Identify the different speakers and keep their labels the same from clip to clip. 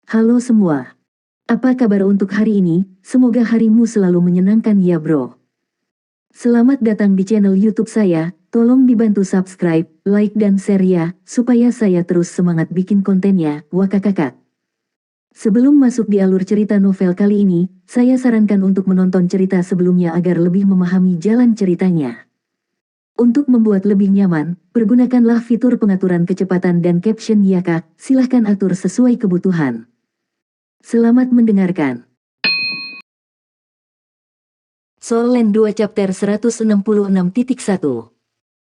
Speaker 1: Halo semua. Apa kabar untuk hari ini? Semoga harimu selalu menyenangkan ya bro. Selamat datang di channel YouTube saya. Tolong dibantu subscribe, like dan share ya, supaya saya terus semangat bikin kontennya. Wakakakak. Sebelum masuk di alur cerita novel kali ini, saya sarankan untuk menonton cerita sebelumnya agar lebih memahami jalan ceritanya. Untuk membuat lebih nyaman, pergunakanlah fitur pengaturan kecepatan dan caption ya kak, silahkan atur sesuai kebutuhan. Selamat mendengarkan. Soul Land 2 Chapter 166.1.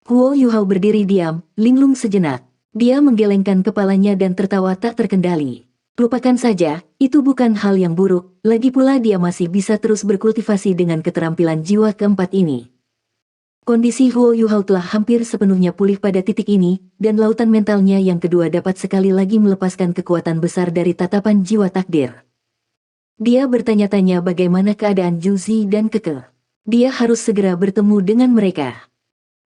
Speaker 1: Huo Yuhao berdiri diam, linglung sejenak. Dia menggelengkan kepalanya dan tertawa tak terkendali. Lupakan saja, itu bukan hal yang buruk, lagi pula dia masih bisa terus berkultivasi dengan keterampilan jiwa keempat ini. Kondisi Huo Yuhao telah hampir sepenuhnya pulih pada titik ini, dan lautan mentalnya yang kedua dapat sekali lagi melepaskan kekuatan besar dari tatapan jiwa takdir. Dia bertanya-tanya bagaimana keadaan Juzi dan Keke. Dia harus segera bertemu dengan mereka.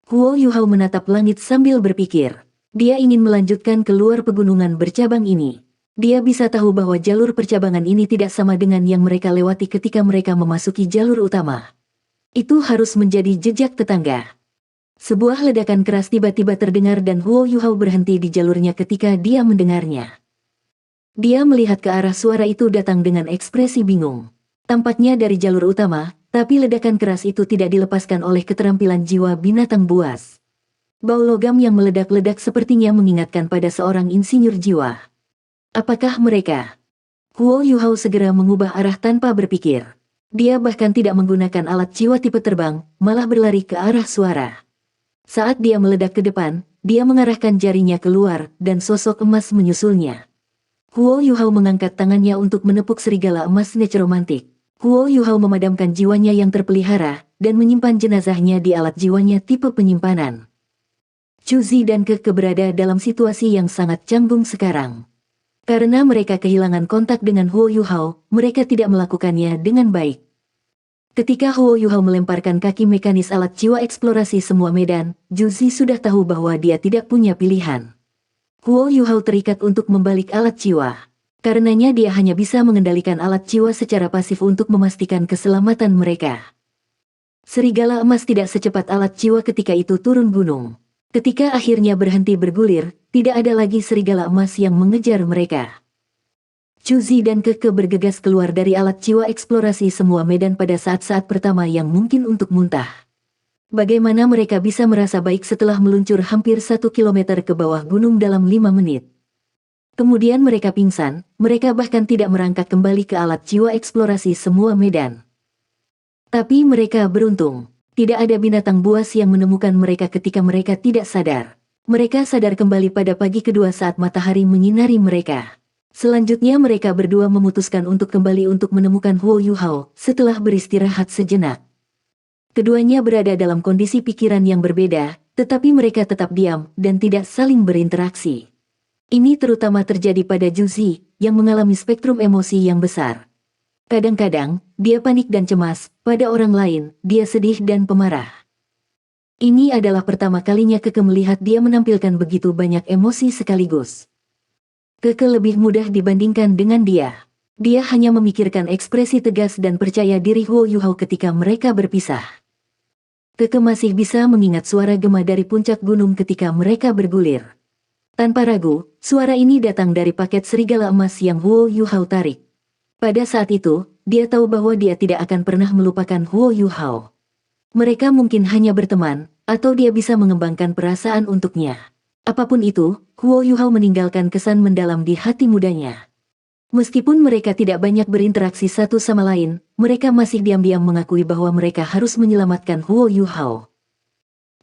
Speaker 1: Huo Yuhao menatap langit sambil berpikir. Dia ingin melanjutkan keluar pegunungan bercabang ini. Dia bisa tahu bahwa jalur percabangan ini tidak sama dengan yang mereka lewati ketika mereka memasuki jalur utama. Itu harus menjadi jejak tetangga. Sebuah ledakan keras tiba-tiba terdengar dan Huo Yuhao berhenti di jalurnya ketika dia mendengarnya. Dia melihat ke arah suara itu datang dengan ekspresi bingung. Tampaknya dari jalur utama, tapi ledakan keras itu tidak dilepaskan oleh keterampilan jiwa binatang buas. Bau logam yang meledak-ledak sepertinya mengingatkan pada seorang insinyur jiwa. Apakah mereka? Huo Yuhao segera mengubah arah tanpa berpikir. Dia bahkan tidak menggunakan alat jiwa tipe terbang, malah berlari ke arah suara. Saat dia meledak ke depan, dia mengarahkan jarinya keluar, dan sosok emas menyusulnya. Huo Yuhao mengangkat tangannya untuk menepuk serigala emas necromantik. Huo Yuhao memadamkan jiwanya yang terpelihara, dan menyimpan jenazahnya di alat jiwanya tipe penyimpanan. Juzi dan Keke berada dalam situasi yang sangat canggung sekarang. Karena mereka kehilangan kontak dengan Huo Yuhao, mereka tidak melakukannya dengan baik. Ketika Huo Yuhao melemparkan kaki mekanis alat jiwa eksplorasi semua medan, Juzi sudah tahu bahwa dia tidak punya pilihan. Huo Yuhao terikat untuk membalik alat jiwa. Karenanya dia hanya bisa mengendalikan alat jiwa secara pasif untuk memastikan keselamatan mereka. Serigala emas tidak secepat alat jiwa ketika itu turun gunung. Ketika akhirnya berhenti bergulir, tidak ada lagi serigala emas yang mengejar mereka. Juzi dan Keke bergegas keluar dari alat jiwa eksplorasi semua medan pada saat-saat pertama yang mungkin untuk muntah. Bagaimana mereka bisa merasa baik setelah meluncur hampir 1 kilometer ke bawah gunung dalam 5 menit. Kemudian mereka pingsan, mereka bahkan tidak merangkak kembali ke alat jiwa eksplorasi semua medan. Tapi mereka beruntung. Tidak ada binatang buas yang menemukan mereka ketika mereka tidak sadar. Mereka sadar kembali pada pagi kedua saat matahari menyinari mereka. Selanjutnya mereka berdua memutuskan untuk kembali untuk menemukan Huo Yuhao setelah beristirahat sejenak. Keduanya berada dalam kondisi pikiran yang berbeda, tetapi mereka tetap diam dan tidak saling berinteraksi. Ini terutama terjadi pada Juzi, yang mengalami spektrum emosi yang besar. Kadang-kadang, dia panik dan cemas, pada orang lain, dia sedih dan pemarah. Ini adalah pertama kalinya Keke melihat dia menampilkan begitu banyak emosi sekaligus. Keke lebih mudah dibandingkan dengan dia. Dia hanya memikirkan ekspresi tegas dan percaya diri Huo Yuhao ketika mereka berpisah. Keke masih bisa mengingat suara gema dari puncak gunung ketika mereka bergulir. Tanpa ragu, suara ini datang dari paket serigala emas yang Huo Yuhao tarik. Pada saat itu, dia tahu bahwa dia tidak akan pernah melupakan Huo Yuhao. Mereka mungkin hanya berteman, atau dia bisa mengembangkan perasaan untuknya. Apapun itu, Huo Yuhao meninggalkan kesan mendalam di hati mudanya. Meskipun mereka tidak banyak berinteraksi satu sama lain, mereka masih diam-diam mengakui bahwa mereka harus menyelamatkan Huo Yuhao.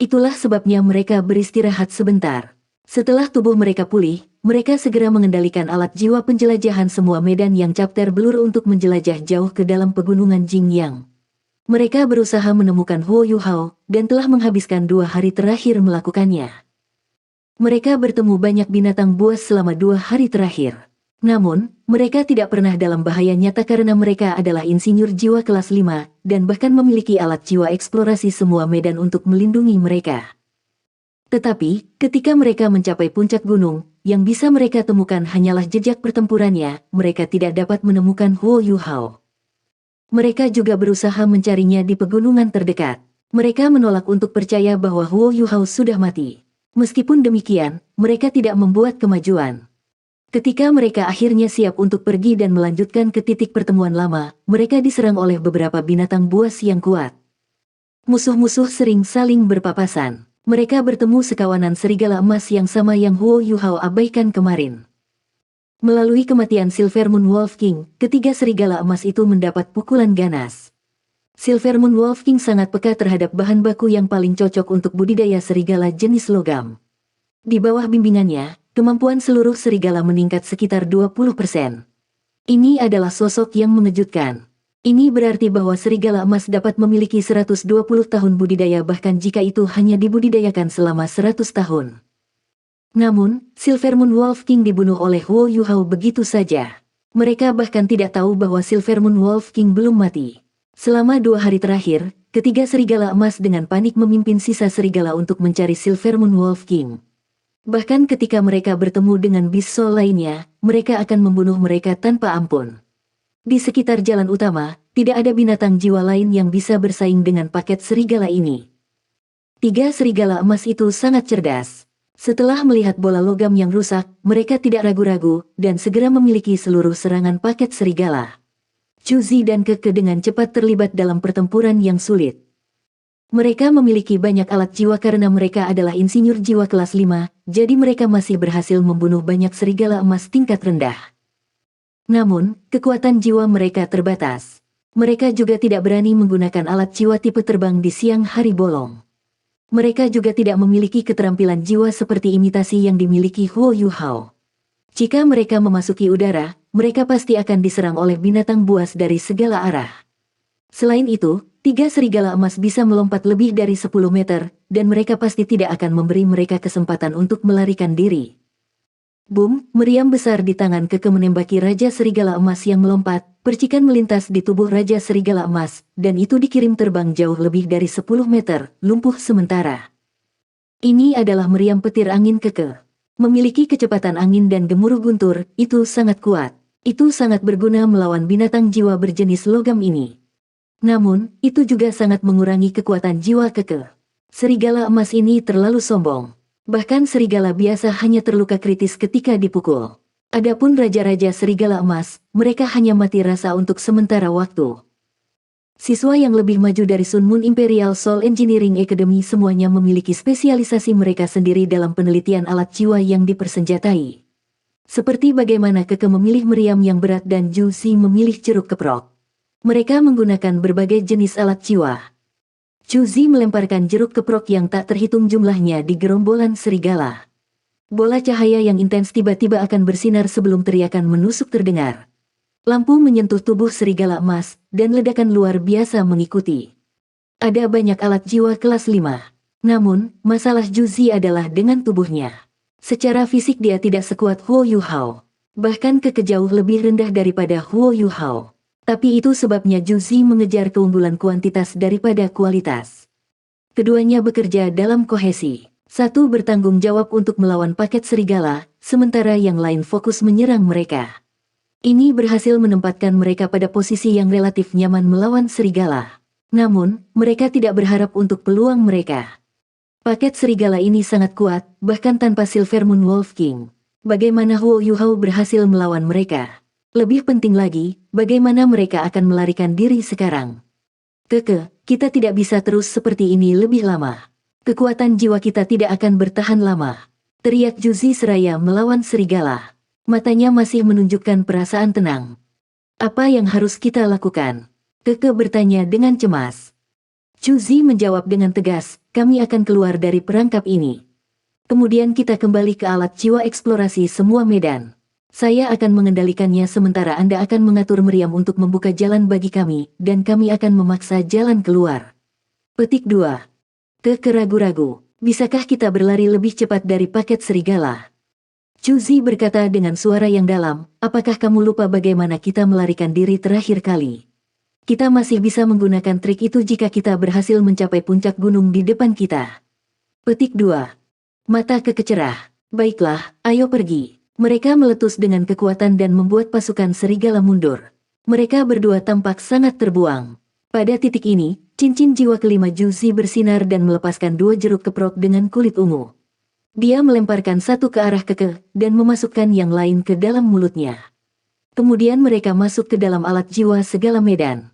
Speaker 1: Itulah sebabnya mereka beristirahat sebentar. Setelah tubuh mereka pulih, mereka segera mengendalikan alat jiwa penjelajahan semua medan yang Chapter Blur untuk menjelajah jauh ke dalam pegunungan Jingyang. Mereka berusaha menemukan Huo Yuhao, dan telah menghabiskan 2 hari terakhir melakukannya. Mereka bertemu banyak binatang buas selama 2 hari terakhir. Namun, mereka tidak pernah dalam bahaya nyata karena mereka adalah insinyur jiwa kelas 5, dan bahkan memiliki alat jiwa eksplorasi semua medan untuk melindungi mereka. Tetapi, ketika mereka mencapai puncak gunung, yang bisa mereka temukan hanyalah jejak pertempurannya, mereka tidak dapat menemukan Huo Yuhao. Mereka juga berusaha mencarinya di pegunungan terdekat. Mereka menolak untuk percaya bahwa Huo Yuhao sudah mati. Meskipun demikian, mereka tidak membuat kemajuan. Ketika mereka akhirnya siap untuk pergi dan melanjutkan ke titik pertemuan lama, mereka diserang oleh beberapa binatang buas yang kuat. Musuh-musuh sering saling berpapasan. Mereka bertemu sekawanan serigala emas yang sama yang Huo Yuhao abaikan kemarin. Melalui kematian Silver Moon Wolf King, ketiga serigala emas itu mendapat pukulan ganas. Silver Moon Wolf King sangat peka terhadap bahan baku yang paling cocok untuk budidaya serigala jenis logam. Di bawah bimbingannya, kemampuan seluruh serigala meningkat sekitar 20%. Ini adalah sosok yang mengejutkan. Ini berarti bahwa serigala emas dapat memiliki 120 tahun budidaya bahkan jika itu hanya dibudidayakan selama 100 tahun. Namun, Silver Moon Wolf King dibunuh oleh Huo Yuhao begitu saja. Mereka bahkan tidak tahu bahwa Silver Moon Wolf King belum mati. Selama 2 hari terakhir, ketiga serigala emas dengan panik memimpin sisa serigala untuk mencari Silver Moon Wolf King. Bahkan ketika mereka bertemu dengan Beast Soul lainnya, mereka akan membunuh mereka tanpa ampun. Di sekitar jalan utama, tidak ada binatang jiwa lain yang bisa bersaing dengan paket serigala ini. Tiga serigala emas itu sangat cerdas. Setelah melihat bola logam yang rusak, mereka tidak ragu-ragu, dan segera memiliki seluruh serangan paket serigala. Chu Zi dan Keke dengan cepat terlibat dalam pertempuran yang sulit. Mereka memiliki banyak alat jiwa karena mereka adalah insinyur jiwa kelas 5, jadi mereka masih berhasil membunuh banyak serigala emas tingkat rendah. Namun, kekuatan jiwa mereka terbatas. Mereka juga tidak berani menggunakan alat jiwa tipe terbang di siang hari bolong. Mereka juga tidak memiliki keterampilan jiwa seperti imitasi yang dimiliki Huo Yuhao. Jika mereka memasuki udara, mereka pasti akan diserang oleh binatang buas dari segala arah. Selain itu, tiga serigala emas bisa melompat lebih dari 10 meter, dan mereka pasti tidak akan memberi mereka kesempatan untuk melarikan diri. Boom, meriam besar di tangan Keke menembaki Raja Serigala Emas yang melompat, percikan melintas di tubuh Raja Serigala Emas, dan itu dikirim terbang jauh lebih dari 10 meter, lumpuh sementara. Ini adalah meriam petir angin Keke. Memiliki kecepatan angin dan gemuruh guntur, itu sangat kuat. Itu sangat berguna melawan binatang jiwa berjenis logam ini. Namun, itu juga sangat mengurangi kekuatan jiwa Keke. Serigala emas ini terlalu sombong. Bahkan serigala biasa hanya terluka kritis ketika dipukul. Adapun raja-raja serigala emas, mereka hanya mati rasa untuk sementara waktu. Siswa yang lebih maju dari Sun Moon Imperial Soul Engineering Academy semuanya memiliki spesialisasi mereka sendiri dalam penelitian alat jiwa yang dipersenjatai. Seperti bagaimana Keke memilih meriam yang berat dan Ju Zi memilih ceruk keprok. Mereka menggunakan berbagai jenis alat jiwa. Chu Zi melemparkan jeruk keprok yang tak terhitung jumlahnya di gerombolan serigala. Bola cahaya yang intens tiba-tiba akan bersinar sebelum teriakan menusuk terdengar. Lampu menyentuh tubuh serigala emas, dan ledakan luar biasa mengikuti. Ada banyak alat jiwa kelas 5. Namun, masalah Chu Zi adalah dengan tubuhnya. Secara fisik dia tidak sekuat Huo Yuhao. Bahkan Keke jauh lebih rendah daripada Huo Yuhao. Tapi itu sebabnya Chu Zi mengejar keunggulan kuantitas daripada kualitas. Keduanya bekerja dalam kohesi. Satu bertanggung jawab untuk melawan paket serigala, sementara yang lain fokus menyerang mereka. Ini berhasil menempatkan mereka pada posisi yang relatif nyaman melawan serigala. Namun, mereka tidak berharap untuk peluang mereka. Paket serigala ini sangat kuat, bahkan tanpa Silver Moon Wolf King. Bagaimana Huo Yuhao berhasil melawan mereka? Lebih penting lagi, bagaimana mereka akan melarikan diri sekarang? Keke, kita tidak bisa terus seperti ini lebih lama. Kekuatan jiwa kita tidak akan bertahan lama. Teriak Chu Zi seraya melawan serigala. Matanya masih menunjukkan perasaan tenang. Apa yang harus kita lakukan? Keke bertanya dengan cemas. Chu Zi menjawab dengan tegas, kami akan keluar dari perangkap ini. Kemudian kita kembali ke alat jiwa eksplorasi semua medan. Saya akan mengendalikannya sementara Anda akan mengatur meriam untuk membuka jalan bagi kami, dan kami akan memaksa jalan keluar. Petik 2. Keke ragu-ragu, bisakah kita berlari lebih cepat dari paket serigala? Chu Zi berkata dengan suara yang dalam, apakah kamu lupa bagaimana kita melarikan diri terakhir kali? Kita masih bisa menggunakan trik itu jika kita berhasil mencapai puncak gunung di depan kita. Petik 2. Mata Keke cerah. Baiklah, ayo pergi. Mereka meletus dengan kekuatan dan membuat pasukan serigala mundur. Mereka berdua tampak sangat terbuang. Pada titik ini, cincin jiwa kelima Juzi bersinar dan melepaskan 2 jeruk keprok dengan kulit ungu. Dia melemparkan satu ke arah Keke, dan memasukkan yang lain ke dalam mulutnya. Kemudian mereka masuk ke dalam alat jiwa segala medan.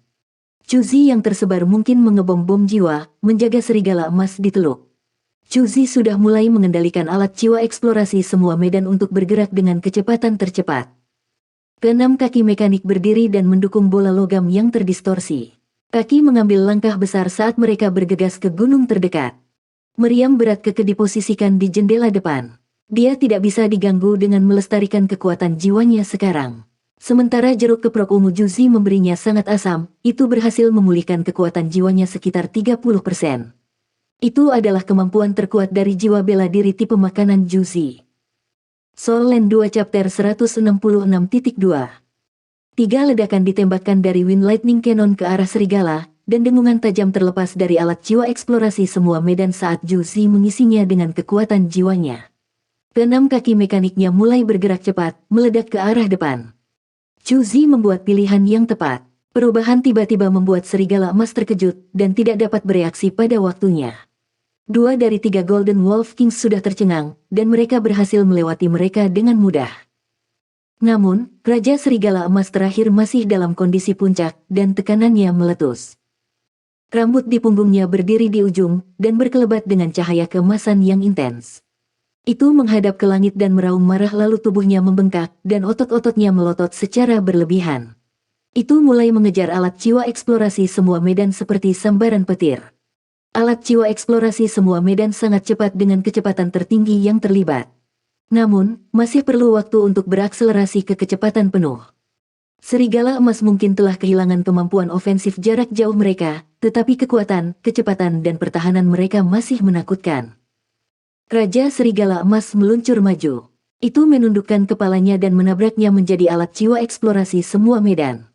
Speaker 1: Juzi yang tersebar mungkin mengebom bom jiwa, menjaga serigala emas di teluk. Juzi sudah mulai mengendalikan alat jiwa eksplorasi semua medan untuk bergerak dengan kecepatan tercepat. Keenam kaki mekanik berdiri dan mendukung bola logam yang terdistorsi. Kaki mengambil langkah besar saat mereka bergegas ke gunung terdekat. Meriam berat Keke diposisikan di jendela depan. Dia tidak bisa diganggu dengan melestarikan kekuatan jiwanya sekarang. Sementara jeruk keprok ungu Juzi memberinya sangat asam, itu berhasil memulihkan kekuatan jiwanya sekitar 30%. Itu adalah kemampuan terkuat dari jiwa bela diri tipe makanan Juzi. Soul Land 2 Chapter 166.2. 3 ledakan ditembakkan dari Wind Lightning Cannon ke arah serigala, dan dengungan tajam terlepas dari alat jiwa eksplorasi semua medan saat Juzi mengisinya dengan kekuatan jiwanya. Keenam kaki mekaniknya mulai bergerak cepat, meledak ke arah depan. Juzi membuat pilihan yang tepat. Perubahan tiba-tiba membuat serigala emas terkejut, dan tidak dapat bereaksi pada waktunya. 2 dari 3 Golden Wolf Kings sudah tercengang, dan mereka berhasil melewati mereka dengan mudah. Namun, Raja Serigala Emas terakhir masih dalam kondisi puncak, dan tekanannya meletus. Rambut di punggungnya berdiri di ujung, dan berkelebat dengan cahaya keemasan yang intens. Itu menghadap ke langit dan meraung marah lalu tubuhnya membengkak, dan otot-ototnya melotot secara berlebihan. Itu mulai mengejar alat jiwa eksplorasi semua medan seperti sambaran petir. Alat jiwa eksplorasi semua medan sangat cepat dengan kecepatan tertinggi yang terlibat. Namun, masih perlu waktu untuk berakselerasi ke kecepatan penuh. Serigala emas mungkin telah kehilangan kemampuan ofensif jarak jauh mereka, tetapi kekuatan, kecepatan dan pertahanan mereka masih menakutkan. Raja Serigala Emas meluncur maju. Itu menundukkan kepalanya dan menabraknya menjadi alat jiwa eksplorasi semua medan.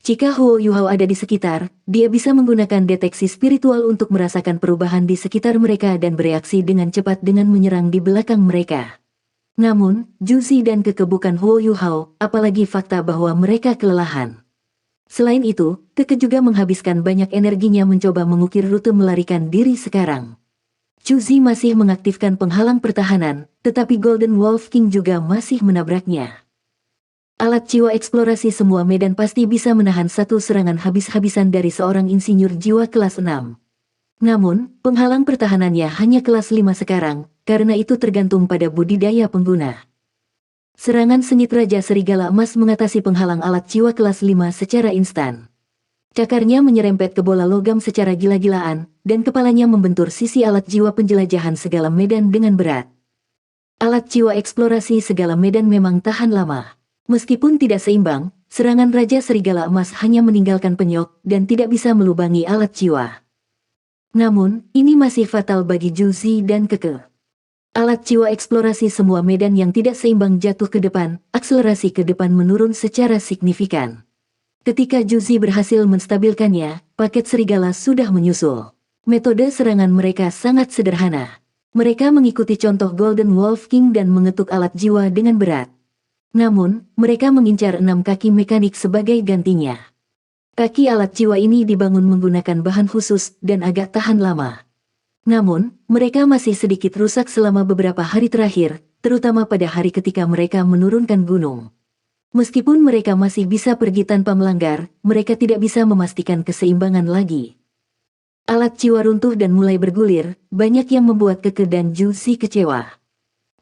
Speaker 1: Jika Huo Yuhao ada di sekitar, dia bisa menggunakan deteksi spiritual untuk merasakan perubahan di sekitar mereka dan bereaksi dengan cepat dengan menyerang di belakang mereka. Namun, Juzi dan Keke bukan Huo Yuhao, apalagi fakta bahwa mereka kelelahan. Selain itu, Keke juga menghabiskan banyak energinya mencoba mengukir rute melarikan diri sekarang. Juzi masih mengaktifkan penghalang pertahanan, tetapi Golden Wolf King juga masih menabraknya. Alat jiwa eksplorasi semua medan pasti bisa menahan satu serangan habis-habisan dari seorang insinyur jiwa kelas 6. Namun, penghalang pertahanannya hanya kelas 5 sekarang, karena itu tergantung pada budidaya pengguna. Serangan sengit Raja Serigala Emas mengatasi penghalang alat jiwa kelas 5 secara instan. Cakarnya menyerempet ke bola logam secara gila-gilaan, dan kepalanya membentur sisi alat jiwa penjelajahan segala medan dengan berat. Alat jiwa eksplorasi segala medan memang tahan lama. Meskipun tidak seimbang, serangan Raja Serigala Emas hanya meninggalkan penyok dan tidak bisa melubangi alat jiwa. Namun, ini masih fatal bagi Juzi dan Keke. Alat jiwa eksplorasi semua medan yang tidak seimbang jatuh ke depan, akselerasi ke depan menurun secara signifikan. Ketika Juzi berhasil menstabilkannya, paket serigala sudah menyusul. Metode serangan mereka sangat sederhana. Mereka mengikuti contoh Golden Wolf King dan mengetuk alat jiwa dengan berat. Namun, mereka mengincar 6 kaki mekanik sebagai gantinya. Kaki alat jiwa ini dibangun menggunakan bahan khusus dan agak tahan lama. Namun, mereka masih sedikit rusak selama beberapa hari terakhir, terutama pada hari ketika mereka menurunkan gunung. Meskipun mereka masih bisa pergi tanpa melanggar, mereka tidak bisa memastikan keseimbangan lagi. Alat jiwa runtuh dan mulai bergulir, banyak yang membuat Keke dan Juzi kecewa.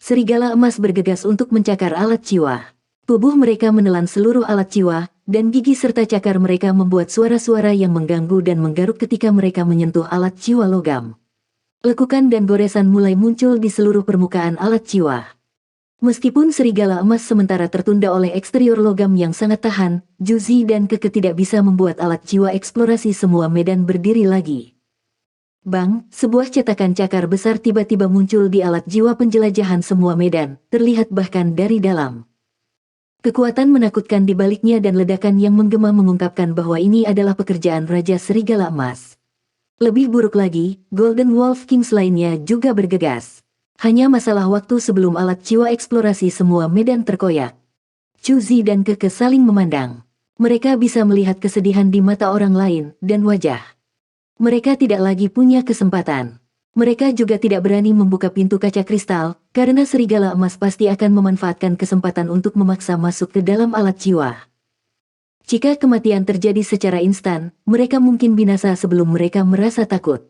Speaker 1: Serigala emas bergegas untuk mencakar alat jiwa. Tubuh mereka menelan seluruh alat jiwa, dan gigi serta cakar mereka membuat suara-suara yang mengganggu dan menggaruk ketika mereka menyentuh alat jiwa logam. Lekukan dan goresan mulai muncul di seluruh permukaan alat jiwa. Meskipun serigala emas sementara tertunda oleh eksterior logam yang sangat tahan, Juzi dan Keke tidak bisa membuat alat jiwa eksplorasi semua medan berdiri lagi. Bang, sebuah cetakan cakar besar tiba-tiba muncul di alat jiwa penjelajahan semua medan, terlihat bahkan dari dalam. Kekuatan menakutkan di baliknya dan ledakan yang menggema mengungkapkan bahwa ini adalah pekerjaan Raja Serigala Emas. Lebih buruk lagi, Golden Wolf Kings lainnya juga bergegas. Hanya masalah waktu sebelum alat jiwa eksplorasi semua medan terkoyak. Chu Zi dan Keke saling memandang. Mereka bisa melihat kesedihan di mata orang lain dan wajah. Mereka tidak lagi punya kesempatan. Mereka juga tidak berani membuka pintu kaca kristal, karena serigala emas pasti akan memanfaatkan kesempatan untuk memaksa masuk ke dalam alat jiwa. Jika kematian terjadi secara instan, mereka mungkin binasa sebelum mereka merasa takut.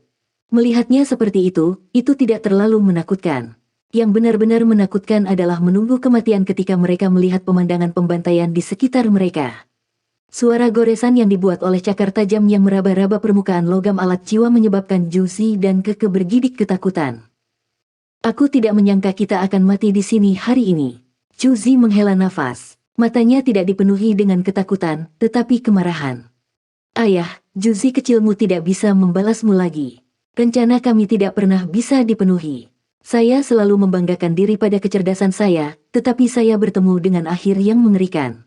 Speaker 1: Melihatnya seperti itu tidak terlalu menakutkan. Yang benar-benar menakutkan adalah menunggu kematian ketika mereka melihat pemandangan pembantaian di sekitar mereka. Suara goresan yang dibuat oleh cakar tajam yang meraba-raba permukaan logam alat jiwa menyebabkan Chu Zi dan Keke bergidik ketakutan. Aku tidak menyangka kita akan mati di sini hari ini. Chu Zi menghela nafas. Matanya tidak dipenuhi dengan ketakutan, tetapi kemarahan. Ayah, Chu Zi kecilmu tidak bisa membalasmu lagi. Rencana kami tidak pernah bisa dipenuhi. Saya selalu membanggakan diri pada kecerdasan saya, tetapi saya bertemu dengan akhir yang mengerikan.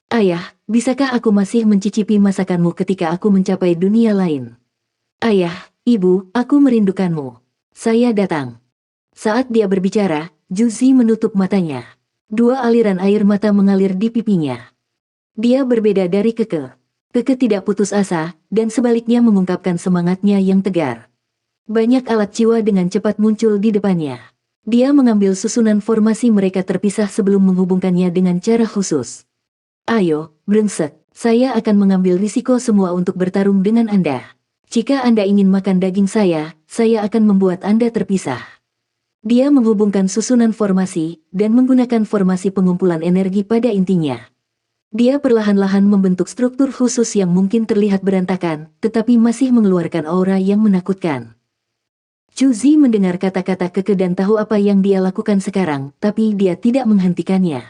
Speaker 1: Ayah, bisakah aku masih mencicipi masakanmu ketika aku mencapai dunia lain? Ayah, ibu, aku merindukanmu. Saya datang. Saat dia berbicara, Chu Zi menutup matanya. Dua aliran air mata mengalir di pipinya. Dia berbeda dari Keke. Keke tidak putus asa, dan sebaliknya mengungkapkan semangatnya yang tegar. Banyak alat jiwa dengan cepat muncul di depannya. Dia mengambil susunan formasi mereka terpisah sebelum menghubungkannya dengan cara khusus. Ayo, brengsek, saya akan mengambil risiko semua untuk bertarung dengan Anda. Jika Anda ingin makan daging saya akan membuat Anda terpisah. Dia menghubungkan susunan formasi, dan menggunakan formasi pengumpulan energi pada intinya. Dia perlahan-lahan membentuk struktur khusus yang mungkin terlihat berantakan, tetapi masih mengeluarkan aura yang menakutkan. Chu Zi mendengar kata-kata Keke dan tahu apa yang dia lakukan sekarang, tapi dia tidak menghentikannya.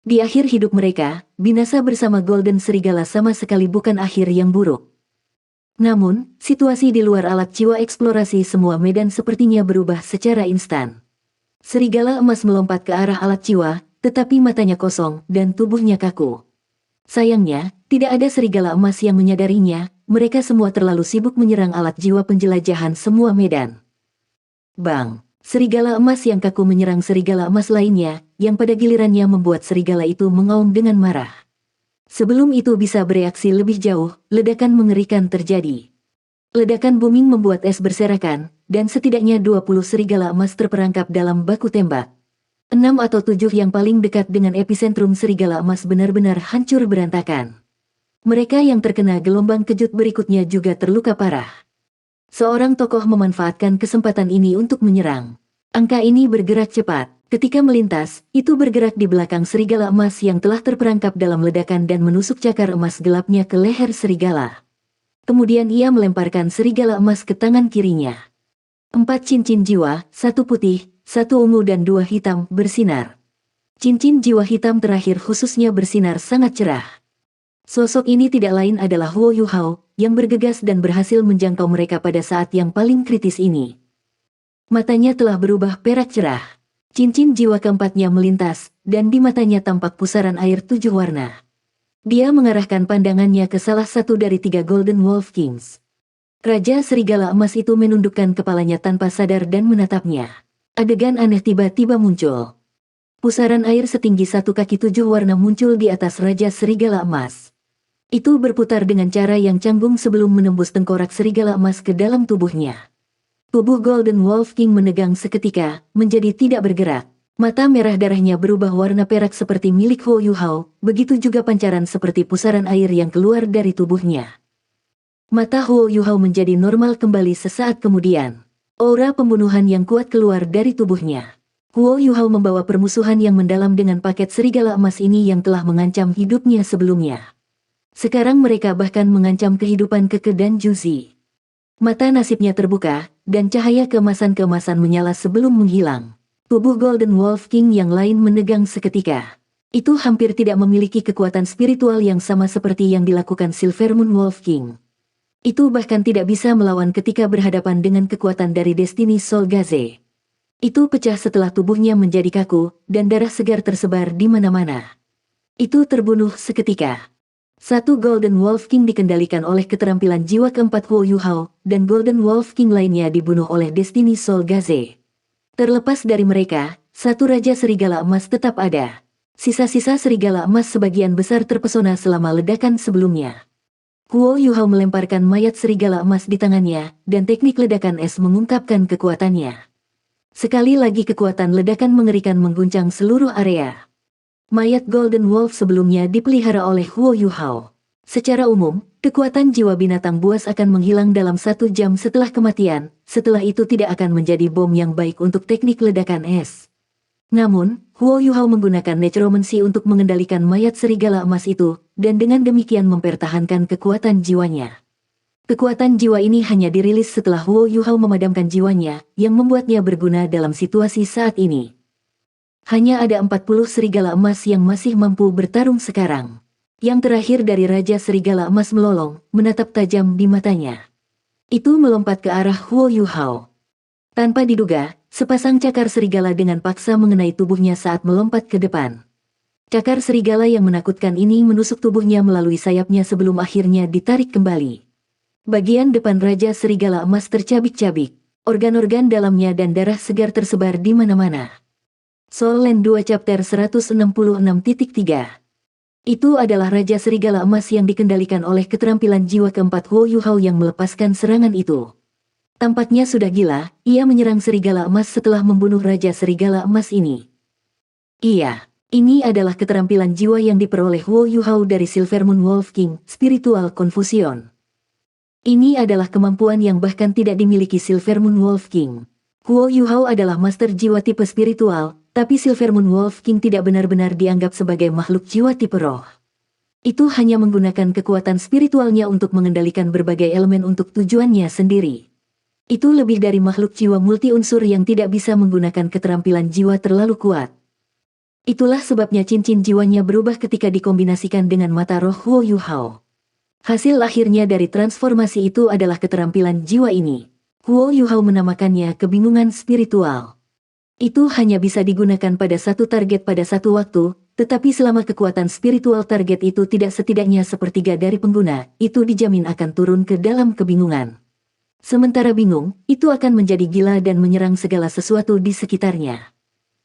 Speaker 1: Di akhir hidup mereka, binasa bersama Golden Serigala sama sekali bukan akhir yang buruk. Namun, situasi di luar alat jiwa eksplorasi semua medan sepertinya berubah secara instan. Serigala emas melompat ke arah alat jiwa, tetapi matanya kosong dan tubuhnya kaku. Sayangnya, tidak ada serigala emas yang menyadarinya, mereka semua terlalu sibuk menyerang alat jiwa penjelajahan semua medan. Bang! Serigala emas yang kaku menyerang serigala emas lainnya, yang pada gilirannya membuat serigala itu mengaum dengan marah. Sebelum itu bisa bereaksi lebih jauh, ledakan mengerikan terjadi. Ledakan booming membuat es berserakan, dan setidaknya 20 serigala emas terperangkap dalam baku tembak. 6 atau 7 yang paling dekat dengan epicentrum serigala emas benar-benar hancur berantakan. Mereka yang terkena gelombang kejut berikutnya juga terluka parah. Seorang tokoh memanfaatkan kesempatan ini untuk menyerang. Angka ini bergerak cepat. Ketika melintas, itu bergerak di belakang serigala emas yang telah terperangkap dalam ledakan dan menusuk cakar emas gelapnya ke leher serigala. Kemudian ia melemparkan serigala emas ke tangan kirinya. 4 cincin jiwa, 1 putih, 1 ungu dan 2 hitam, bersinar. Cincin jiwa hitam terakhir khususnya bersinar sangat cerah. Sosok ini tidak lain adalah Huo Yuhao, yang bergegas dan berhasil menjangkau mereka pada saat yang paling kritis ini. Matanya telah berubah perak cerah. Cincin jiwa keempatnya melintas, dan di matanya tampak pusaran air 7 warna. Dia mengarahkan pandangannya ke salah satu dari 3 Golden Wolf Kings. Raja Serigala Emas itu menundukkan kepalanya tanpa sadar dan menatapnya. Adegan aneh tiba-tiba muncul. Pusaran air setinggi 1 kaki 7 warna muncul di atas Raja Serigala Emas. Itu berputar dengan cara yang canggung sebelum menembus tengkorak serigala emas ke dalam tubuhnya. Tubuh Golden Wolf King menegang seketika, menjadi tidak bergerak. Mata merah darahnya berubah warna perak seperti milik Huo Yuhao, begitu juga pancaran seperti pusaran air yang keluar dari tubuhnya. Mata Huo Yuhao menjadi normal kembali sesaat kemudian. Aura pembunuhan yang kuat keluar dari tubuhnya. Huo Yuhao membawa permusuhan yang mendalam dengan paket serigala emas ini yang telah mengancam hidupnya sebelumnya. Sekarang mereka bahkan mengancam kehidupan Keke dan Chu Zi. Mata nasibnya terbuka, dan cahaya keemasan-keemasan menyala sebelum menghilang. Tubuh Golden Wolf King yang lain menegang seketika. Itu hampir tidak memiliki kekuatan spiritual yang sama seperti yang dilakukan Silver Moon Wolf King. Itu bahkan tidak bisa melawan ketika berhadapan dengan kekuatan dari Destiny Soul Gaze. Itu pecah setelah tubuhnya menjadi kaku, dan darah segar tersebar di mana-mana. Itu terbunuh seketika. 1 Golden Wolf King dikendalikan oleh keterampilan jiwa keempat Huo Yuhao, dan Golden Wolf King lainnya dibunuh oleh Destiny Soul Gaze. Terlepas dari mereka, satu Raja Serigala Emas tetap ada. Sisa-sisa serigala emas sebagian besar terpesona selama ledakan sebelumnya. Huo Yuhao melemparkan mayat serigala emas di tangannya, dan teknik ledakan es mengungkapkan kekuatannya. Sekali lagi kekuatan ledakan mengerikan mengguncang seluruh area. Mayat Golden Wolf sebelumnya dipelihara oleh Huo Yuhao. Secara umum, kekuatan jiwa binatang buas akan menghilang dalam 1 jam setelah kematian, setelah itu tidak akan menjadi bom yang baik untuk teknik ledakan es. Namun, Huo Yuhao menggunakan necromancy untuk mengendalikan mayat serigala emas itu, dan dengan demikian mempertahankan kekuatan jiwanya. Kekuatan jiwa ini hanya dirilis setelah Huo Yuhao memadamkan jiwanya, yang membuatnya berguna dalam situasi saat ini. Hanya ada 40 serigala emas yang masih mampu bertarung sekarang. Yang terakhir dari Raja Serigala Emas melolong, menatap tajam di matanya. Itu melompat ke arah Huo Yuhao. Tanpa diduga, sepasang cakar serigala dengan paksa mengenai tubuhnya saat melompat ke depan. Cakar serigala yang menakutkan ini menusuk tubuhnya melalui sayapnya sebelum akhirnya ditarik kembali. Bagian depan Raja Serigala Emas tercabik-cabik, organ-organ dalamnya dan darah segar tersebar di mana-mana. Soul Land 2 Chapter 166.3. Itu adalah Raja Serigala Emas yang dikendalikan oleh keterampilan jiwa keempat Huo Yuhao yang melepaskan serangan itu. Tampaknya sudah gila, ia menyerang serigala emas setelah membunuh Raja Serigala Emas ini. Iya, ini adalah keterampilan jiwa yang diperoleh Huo Yuhao dari Silver Moon Wolf King, Spiritual Confusion. Ini adalah kemampuan yang bahkan tidak dimiliki Silver Moon Wolf King. Huo Yuhao adalah master jiwa tipe spiritual, tapi Silver Moon Wolf King tidak benar-benar dianggap sebagai makhluk jiwa tipe roh. Itu hanya menggunakan kekuatan spiritualnya untuk mengendalikan berbagai elemen untuk tujuannya sendiri. Itu lebih dari makhluk jiwa multi-unsur yang tidak bisa menggunakan keterampilan jiwa terlalu kuat. Itulah sebabnya cincin jiwanya berubah ketika dikombinasikan dengan mata roh Huo Yuhao. Hasil akhirnya dari transformasi itu adalah keterampilan jiwa ini. Huo Yuhao menamakannya kebingungan spiritual. Itu hanya bisa digunakan pada satu target pada satu waktu, tetapi selama kekuatan spiritual target itu tidak setidaknya sepertiga dari pengguna, itu dijamin akan turun ke dalam kebingungan. Sementara bingung, itu akan menjadi gila dan menyerang segala sesuatu di sekitarnya.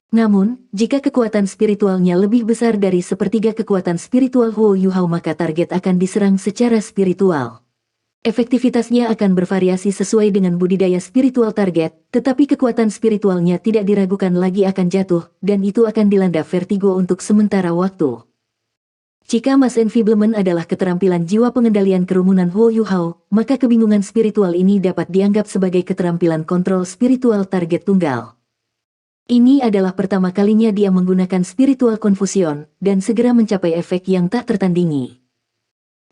Speaker 1: Namun, jika kekuatan spiritualnya lebih besar dari sepertiga kekuatan spiritual Huo Yuhao maka target akan diserang secara spiritual. Efektivitasnya akan bervariasi sesuai dengan budidaya spiritual target, tetapi kekuatan spiritualnya tidak diragukan lagi akan jatuh, dan itu akan dilanda vertigo untuk sementara waktu. Jika Mass Enfeeblement adalah keterampilan jiwa pengendalian kerumunan Huo Yuhao, maka kebingungan spiritual ini dapat dianggap sebagai keterampilan kontrol spiritual target tunggal. Ini adalah pertama kalinya dia menggunakan spiritual confusion, dan segera mencapai efek yang tak tertandingi.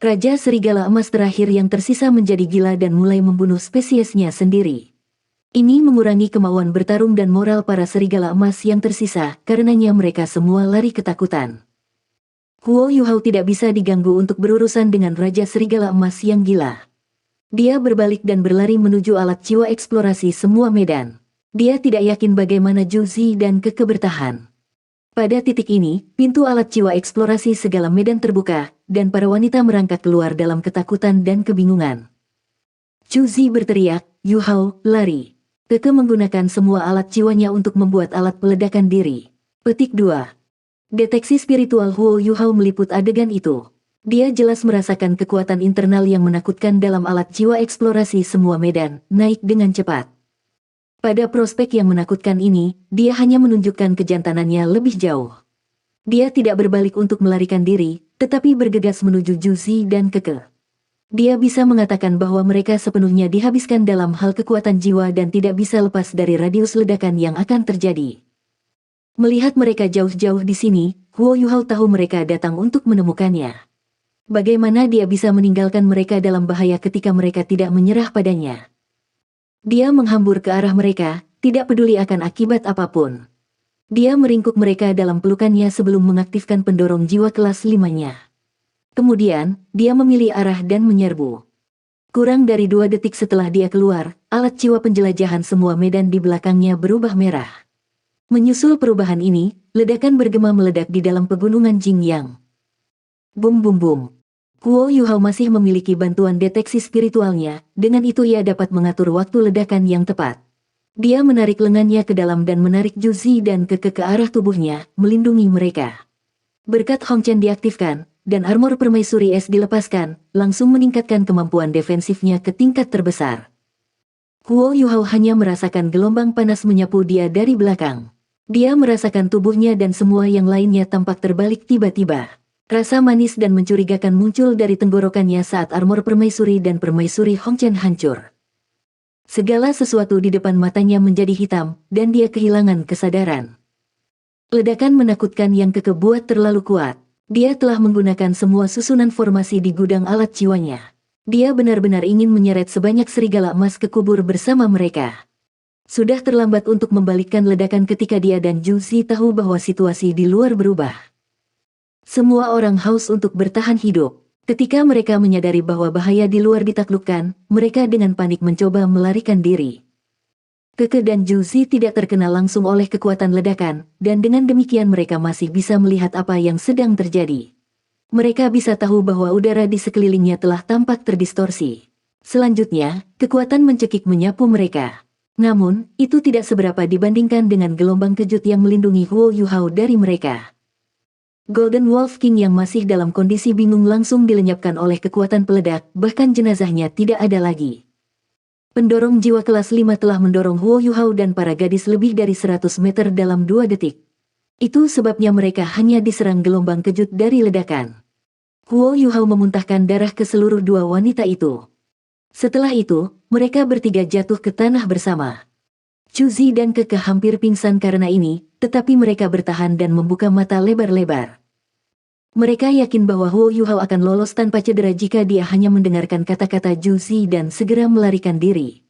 Speaker 1: Raja Serigala Emas terakhir yang tersisa menjadi gila dan mulai membunuh spesiesnya sendiri. Ini mengurangi kemauan bertarung dan moral para serigala emas yang tersisa, karenanya mereka semua lari ketakutan. Huo Yuhao tidak bisa diganggu untuk berurusan dengan Raja Serigala Emas yang gila. Dia berbalik dan berlari menuju alat jiwa eksplorasi semua medan. Dia tidak yakin bagaimana Zhu Zi dan Keke bertahan. Pada titik ini, pintu alat jiwa eksplorasi segala medan terbuka, dan para wanita merangkak keluar dalam ketakutan dan kebingungan. Zhu Zi berteriak, "Yuhao, lari!" Keke menggunakan semua alat jiwanya untuk membuat alat peledakan diri. Petik 2. Deteksi spiritual Huo Yuhao meliput adegan itu. Dia jelas merasakan kekuatan internal yang menakutkan dalam alat jiwa eksplorasi semua medan, naik dengan cepat. Pada prospek yang menakutkan ini, dia hanya menunjukkan kejantanannya lebih jauh. Dia tidak berbalik untuk melarikan diri, tetapi bergegas menuju Zhu Zi dan Keke. Dia bisa mengatakan bahwa mereka sepenuhnya dihabiskan dalam hal kekuatan jiwa dan tidak bisa lepas dari radius ledakan yang akan terjadi. Melihat mereka jauh-jauh di sini, Huo Yuhao tahu mereka datang untuk menemukannya. Bagaimana dia bisa meninggalkan mereka dalam bahaya ketika mereka tidak menyerah padanya? Dia menghambur ke arah mereka, tidak peduli akan akibat apapun. Dia meringkuk mereka dalam pelukannya sebelum mengaktifkan pendorong jiwa kelas 5-nya. Kemudian, dia memilih arah dan menyerbu. Kurang dari 2 detik setelah dia keluar, alat jiwa penjelajahan semua medan di belakangnya berubah merah. Menyusul perubahan ini, ledakan bergema meledak di dalam pegunungan Jingyang. Bum bum bum. Huo Yuhao masih memiliki bantuan deteksi spiritualnya, dengan itu ia dapat mengatur waktu ledakan yang tepat. Dia menarik lengannya ke dalam dan menarik Juzi dan ke arah tubuhnya, melindungi mereka. Berkat Hong Chen diaktifkan, dan armor permaisuri es dilepaskan, langsung meningkatkan kemampuan defensifnya ke tingkat terbesar. Huo Yuhao hanya merasakan gelombang panas menyapu dia dari belakang. Dia merasakan tubuhnya dan semua yang lainnya tampak terbalik tiba-tiba. Rasa manis dan mencurigakan muncul dari tenggorokannya saat armor permaisuri dan permaisuri Hong Chen hancur. Segala sesuatu di depan matanya menjadi hitam, dan dia kehilangan kesadaran. Ledakan menakutkan yang buat terlalu kuat. Dia telah menggunakan semua susunan formasi di gudang alat jiwanya. Dia benar-benar ingin menyeret sebanyak serigala emas ke kubur bersama mereka. Sudah terlambat untuk membalikkan ledakan ketika dia dan Juzi tahu bahwa situasi di luar berubah. Semua orang haus untuk bertahan hidup. Ketika mereka menyadari bahwa bahaya di luar ditaklukkan, mereka dengan panik mencoba melarikan diri. Keke dan Juzi tidak terkena langsung oleh kekuatan ledakan, dan dengan demikian mereka masih bisa melihat apa yang sedang terjadi. Mereka bisa tahu bahwa udara di sekelilingnya telah tampak terdistorsi. Selanjutnya, kekuatan mencekik menyapu mereka. Namun, itu tidak seberapa dibandingkan dengan gelombang kejut yang melindungi Huo Yuhao dari mereka. Golden Wolf King yang masih dalam kondisi bingung langsung dilenyapkan oleh kekuatan peledak, bahkan jenazahnya tidak ada lagi. Pendorong jiwa kelas 5 telah mendorong Huo Yuhao dan para gadis lebih dari 100 meter dalam 2 detik. Itu sebabnya mereka hanya diserang gelombang kejut dari ledakan. Huo Yuhao memuntahkan darah ke seluruh dua wanita itu. Setelah itu, mereka bertiga jatuh ke tanah bersama. Juzi dan Keke hampir pingsan karena ini, tetapi mereka bertahan dan membuka mata lebar-lebar. Mereka yakin bahwa Huo Yuhao akan lolos tanpa cedera jika dia hanya mendengarkan kata-kata Juzi dan segera melarikan diri.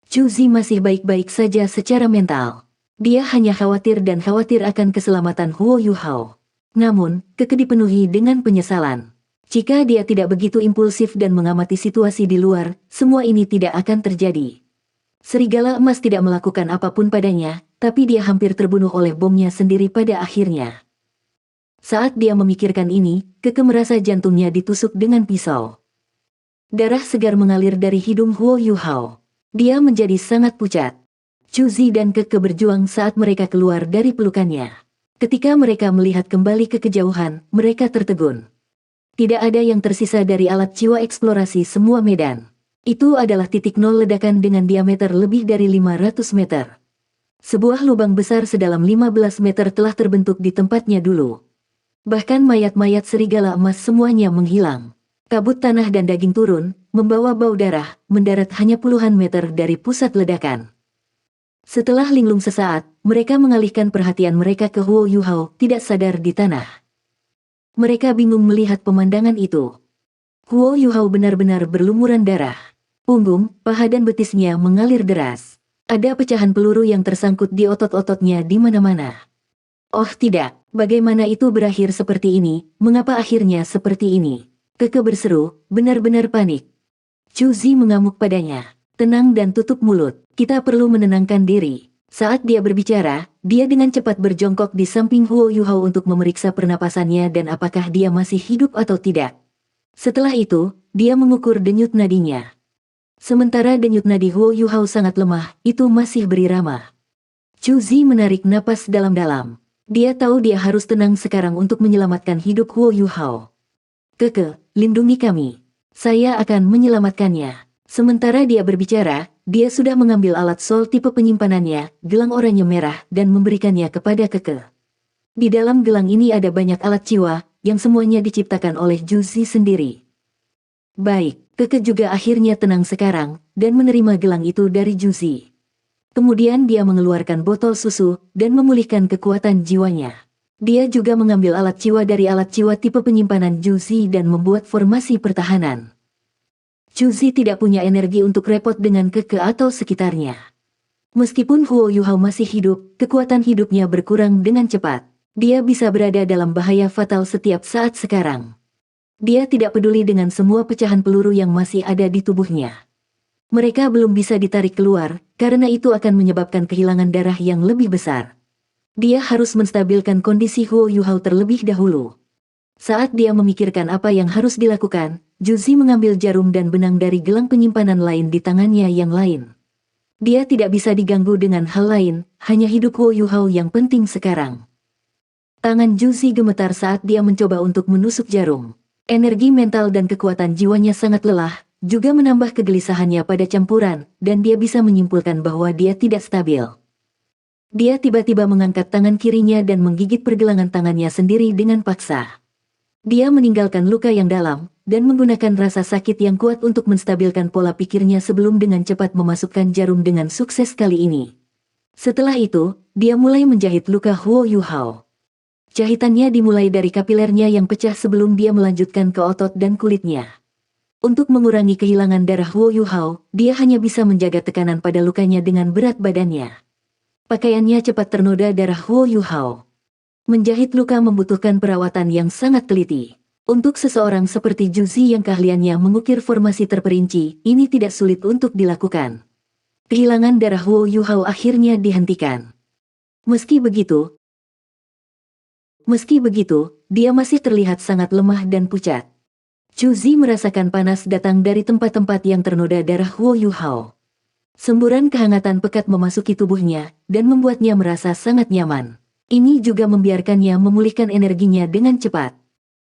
Speaker 1: Juzi masih baik-baik saja secara mental. Dia hanya khawatir dan khawatir akan keselamatan Huo Yuhao. Namun, Keke dipenuhi dengan penyesalan. Jika dia tidak begitu impulsif dan mengamati situasi di luar, semua ini tidak akan terjadi. Serigala emas tidak melakukan apapun padanya, tapi dia hampir terbunuh oleh bomnya sendiri pada akhirnya. Saat dia memikirkan ini, Keke merasa jantungnya ditusuk dengan pisau. Darah segar mengalir dari hidung Huo Yuhao. Dia menjadi sangat pucat. Juzi dan Keke berjuang saat mereka keluar dari pelukannya. Ketika mereka melihat kembali ke kejauhan, mereka tertegun. Tidak ada yang tersisa dari alat jiwa eksplorasi semua medan. Itu adalah titik nol ledakan dengan diameter lebih dari 500 meter. Sebuah lubang besar sedalam 15 meter telah terbentuk di tempatnya dulu. Bahkan mayat-mayat serigala emas semuanya menghilang. Kabut tanah dan daging turun, membawa bau darah, mendarat hanya puluhan meter dari pusat ledakan. Setelah linglung sesaat, mereka mengalihkan perhatian mereka ke Huo Yuhao, tidak sadar di tanah. Mereka bingung melihat pemandangan itu. Huo Yuhao benar-benar berlumuran darah. Punggung, paha dan betisnya mengalir deras. Ada pecahan peluru yang tersangkut di otot-ototnya di mana-mana. Oh tidak, bagaimana itu berakhir seperti ini, mengapa akhirnya seperti ini? Keke berseru, benar-benar panik. Juzi mengamuk padanya. Tenang dan tutup mulut, kita perlu menenangkan diri. Saat dia berbicara, dia dengan cepat berjongkok di samping Huo Yuhao untuk memeriksa pernapasannya dan apakah dia masih hidup atau tidak. Setelah itu, dia mengukur denyut nadinya. Sementara denyut nadi Huo Yuhao sangat lemah, itu masih berirama. Juzi menarik napas dalam-dalam. Dia tahu dia harus tenang sekarang untuk menyelamatkan hidup Huo Yuhao. Keke, lindungi kami. Saya akan menyelamatkannya. Sementara dia berbicara, dia sudah mengambil alat sol tipe penyimpanannya, gelang oranye merah, dan memberikannya kepada Keke. Di dalam gelang ini ada banyak alat jiwa, yang semuanya diciptakan oleh Juzi sendiri. Baik, Keke juga akhirnya tenang sekarang, dan menerima gelang itu dari Juzi. Kemudian dia mengeluarkan botol susu, dan memulihkan kekuatan jiwanya. Dia juga mengambil alat jiwa dari alat jiwa tipe penyimpanan Juzi dan membuat formasi pertahanan. Juzi tidak punya energi untuk repot dengan Keke atau sekitarnya. Meskipun Huo Yuhao masih hidup, kekuatan hidupnya berkurang dengan cepat. Dia bisa berada dalam bahaya fatal setiap saat sekarang. Dia tidak peduli dengan semua pecahan peluru yang masih ada di tubuhnya. Mereka belum bisa ditarik keluar, karena itu akan menyebabkan kehilangan darah yang lebih besar. Dia harus menstabilkan kondisi Huo Yuhao terlebih dahulu. Saat dia memikirkan apa yang harus dilakukan, Juzi mengambil jarum dan benang dari gelang penyimpanan lain di tangannya yang lain. Dia tidak bisa diganggu dengan hal lain, hanya hidup Huo Yuhao yang penting sekarang. Tangan Juzi gemetar saat dia mencoba untuk menusuk jarum. Energi mental dan kekuatan jiwanya sangat lelah, juga menambah kegelisahannya pada campuran, dan dia bisa menyimpulkan bahwa dia tidak stabil. Dia tiba-tiba mengangkat tangan kirinya dan menggigit pergelangan tangannya sendiri dengan paksa. Dia meninggalkan luka yang dalam, dan menggunakan rasa sakit yang kuat untuk menstabilkan pola pikirnya sebelum dengan cepat memasukkan jarum dengan sukses kali ini. Setelah itu, dia mulai menjahit luka Huo Yuhao. Jahitannya dimulai dari kapilernya yang pecah sebelum dia melanjutkan ke otot dan kulitnya. Untuk mengurangi kehilangan darah Huo Yuhao, dia hanya bisa menjaga tekanan pada lukanya dengan berat badannya. Pakaiannya cepat ternoda darah Huo Yuhao. Menjahit luka membutuhkan perawatan yang sangat teliti. Untuk seseorang seperti Juzi yang keahliannya mengukir formasi terperinci, ini tidak sulit untuk dilakukan. Kehilangan darah Huo Yuhao akhirnya dihentikan. Meski begitu, dia masih terlihat sangat lemah dan pucat. Juzi merasakan panas datang dari tempat-tempat yang ternoda darah Huo Yuhao. Semburan kehangatan pekat memasuki tubuhnya, dan membuatnya merasa sangat nyaman. Ini juga membiarkannya memulihkan energinya dengan cepat.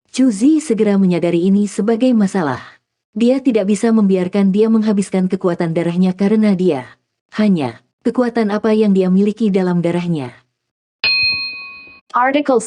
Speaker 1: Juzi segera menyadari ini sebagai masalah. Dia tidak bisa membiarkan dia menghabiskan kekuatan darahnya karena dia. Hanya, kekuatan apa yang dia miliki dalam darahnya. Artikel